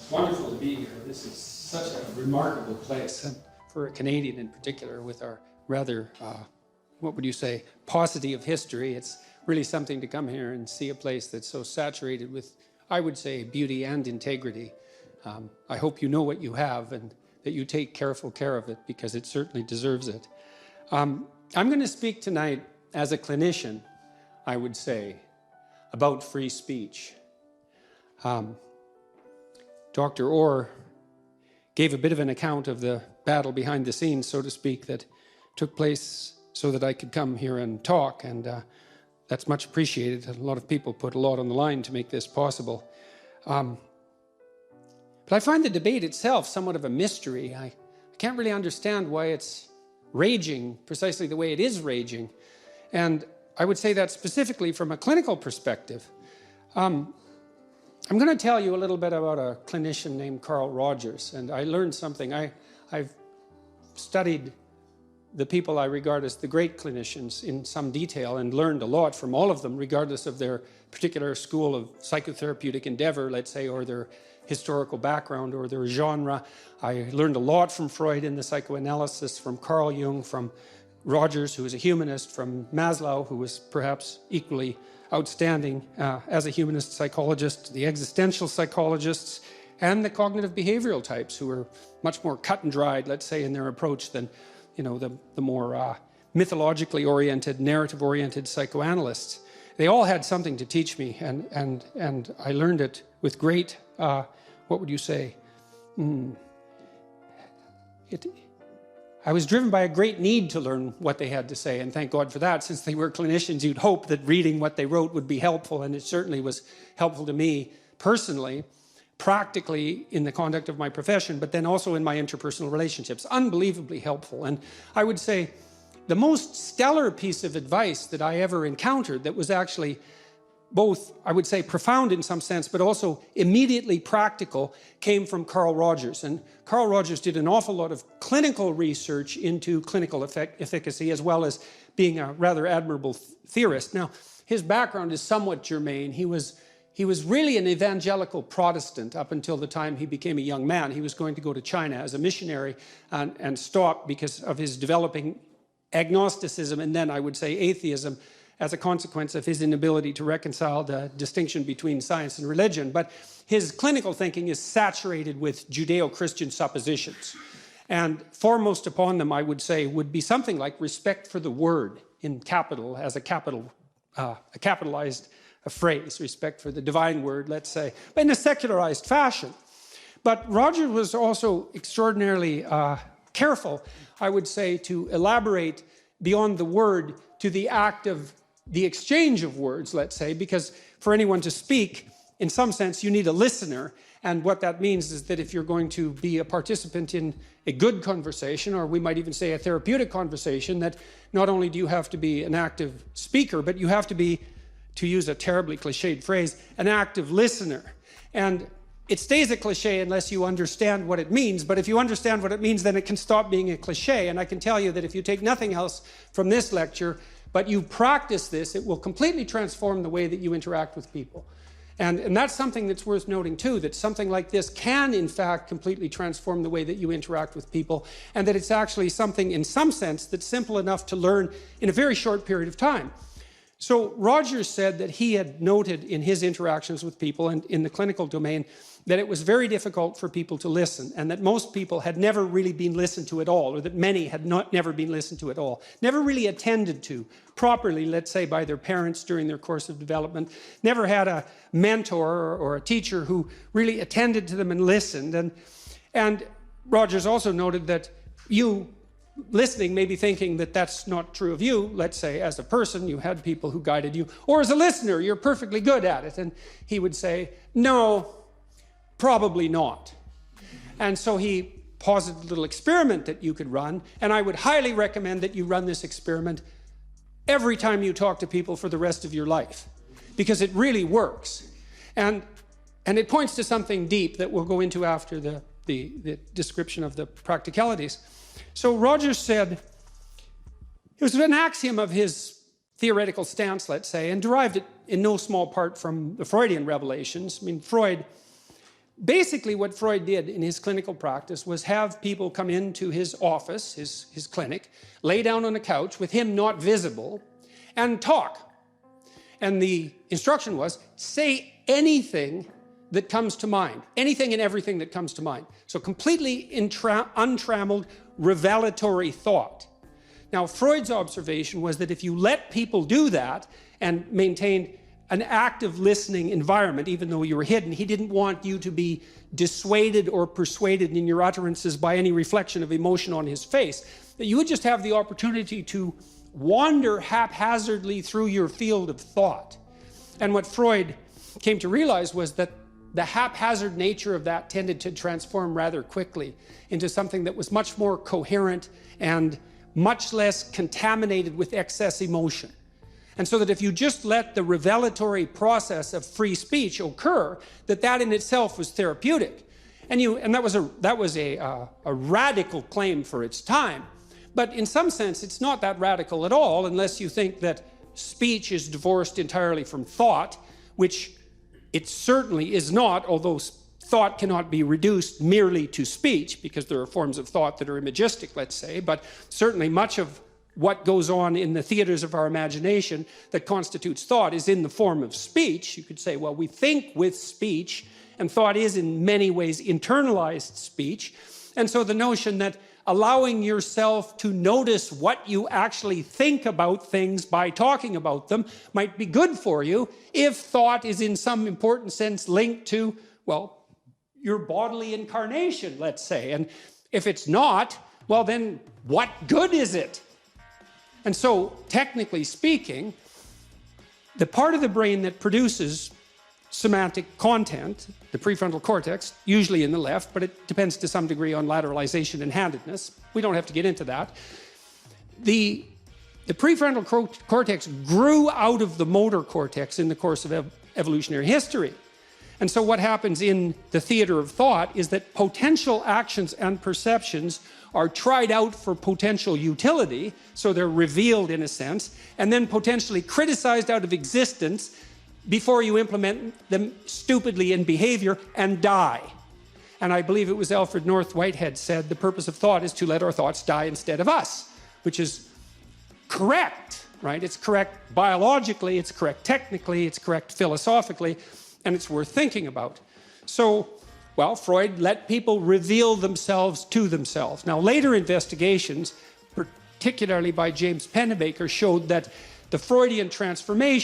It's wonderful to be here. This is such a remarkable place, and for a Canadian in particular, with our rather, what would you say, paucity of history. It's really something to come here and see a place that's so saturated with, I would say, beauty and integrity. I hope you know what you have and that you take careful care of it, because it certainly deserves it. I'm going to speak tonight as a clinician, I would say, about free speech. Dr. Orr gave a bit of an account of the battle behind the scenes, so to speak, that took place so that I could come here and talk, and that's much appreciated. A lot of people put a lot on the line to make this possible. But I find the debate itself somewhat of a mystery. I can't really understand why it's raging precisely the way it is raging. And I would say that specifically from a clinical perspective. I'm going to tell you a little bit about a clinician named Carl Rogers, and I learned something. I've studied the people I regard as the great clinicians in some detail and learned a lot from all of them, regardless of their particular school of psychotherapeutic endeavor, let's say, or their historical background or their genre. I learned a lot from Freud in the psychoanalysis, from Carl Jung, from Rogers, who was a humanist, from Maslow, who was perhaps equally outstanding as a humanist psychologist, the existential psychologists, and the cognitive behavioral types, who were much more cut and dried, let's say, in their approach than, you know, the more mythologically oriented, narrative-oriented psychoanalysts. They all had something to teach me, and I learned it with great, what would you say? I was driven by a great need to learn what they had to say, and thank God for that. Since they were clinicians, you'd hope that reading what they wrote would be helpful, and it certainly was helpful to me personally, practically in the conduct of my profession, but then also in my interpersonal relationships. Unbelievably helpful. And I would say the most stellar piece of advice that I ever encountered that was actually both, I would say, profound in some sense, but also immediately practical, came from Carl Rogers. And Carl Rogers did an awful lot of clinical research into clinical efficacy, as well as being a rather admirable theorist. Now, his background is somewhat germane. He was really an evangelical Protestant up until the time he became a young man. He was going to go to China as a missionary and stop because of his developing agnosticism, and then I would say atheism, as a consequence of his inability to reconcile the distinction between science and religion. But his clinical thinking is saturated with Judeo-Christian suppositions. And foremost upon them, I would say, would be something like respect for the word in capital, as a capitalized phrase, respect for the divine word, let's say, but in a secularized fashion. But Rogers was also extraordinarily careful, I would say, to elaborate beyond the word to the act of the exchange of words, let's say, because for anyone to speak, in some sense, you need a listener. And what that means is that if you're going to be a participant in a good conversation, or we might even say a therapeutic conversation, that not only do you have to be an active speaker, but you have to be, to use a terribly cliched phrase, an active listener. And it stays a cliche unless you understand what it means, but if you understand what it means, then it can stop being a cliche. And I can tell you that if you take nothing else from this lecture, but you practice this, it will completely transform the way that you interact with people. And that's something that's worth noting too, that something like this can in fact completely transform the way that you interact with people, and that it's actually something in some sense that's simple enough to learn in a very short period of time. So Rogers said that he had noted in his interactions with people and in the clinical domain that it was very difficult for people to listen, and that most people had never really been listened to at all, or that many had never been listened to at all, never really attended to properly, let's say, by their parents during their course of development, never had a mentor or a teacher who really attended to them and listened. And Rogers also noted that you listening may be thinking that that's not true of you. Let's say as a person you had people who guided you, or as a listener you're perfectly good at it. And he would say, no, probably not. And so he posited a little experiment that you could run, and I would highly recommend that you run this experiment every time you talk to people for the rest of your life, because it really works. And it points to something deep that we'll go into after the description of the practicalities. So Rogers said, it was an axiom of his theoretical stance, let's say, and derived it in no small part from the Freudian revelations. I mean, Freud Basically, what Freud did in his clinical practice was have people come into his office, his clinic, lay down on a couch with him not visible, and talk. And the instruction was, say anything that comes to mind. Anything and everything that comes to mind. So completely untrammeled, revelatory thought. Now, Freud's observation was that if you let people do that and maintained an active listening environment, even though you were hidden, he didn't want you to be dissuaded or persuaded in your utterances by any reflection of emotion on his face. That you would just have the opportunity to wander haphazardly through your field of thought. And what Freud came to realize was that the haphazard nature of that tended to transform rather quickly into something that was much more coherent and much less contaminated with excess emotion. And so that if you just let the revelatory process of free speech occur, that in itself was therapeutic. And that was a radical claim for its time. But in some sense, it's not that radical at all, unless you think that speech is divorced entirely from thought, which it certainly is not, although thought cannot be reduced merely to speech, because there are forms of thought that are imagistic, let's say, but certainly much of what goes on in the theaters of our imagination that constitutes thought is in the form of speech. You could say, well, we think with speech, and thought is in many ways internalized speech. And so the notion that allowing yourself to notice what you actually think about things by talking about them might be good for you if thought is in some important sense linked to, well, your bodily incarnation, let's say. And if it's not, well, then what good is it? And so, technically speaking, the part of the brain that produces semantic content, the prefrontal cortex, usually in the left, but it depends to some degree on lateralization and handedness. We don't have to get into that. The prefrontal cortex grew out of the motor cortex in the course of evolutionary history. And so what happens in the theater of thought is that potential actions and perceptions are tried out for potential utility, so they're revealed in a sense, and then potentially criticized out of existence before you implement them stupidly in behavior and die. And I believe it was Alfred North Whitehead said, the purpose of thought is to let our thoughts die instead of us, which is correct, right? It's correct biologically, it's correct technically, it's correct philosophically, and it's worth thinking about. So, well, Freud let people reveal themselves to themselves. Now, later investigations, particularly by James Pennebaker, showed that the Freudian transformation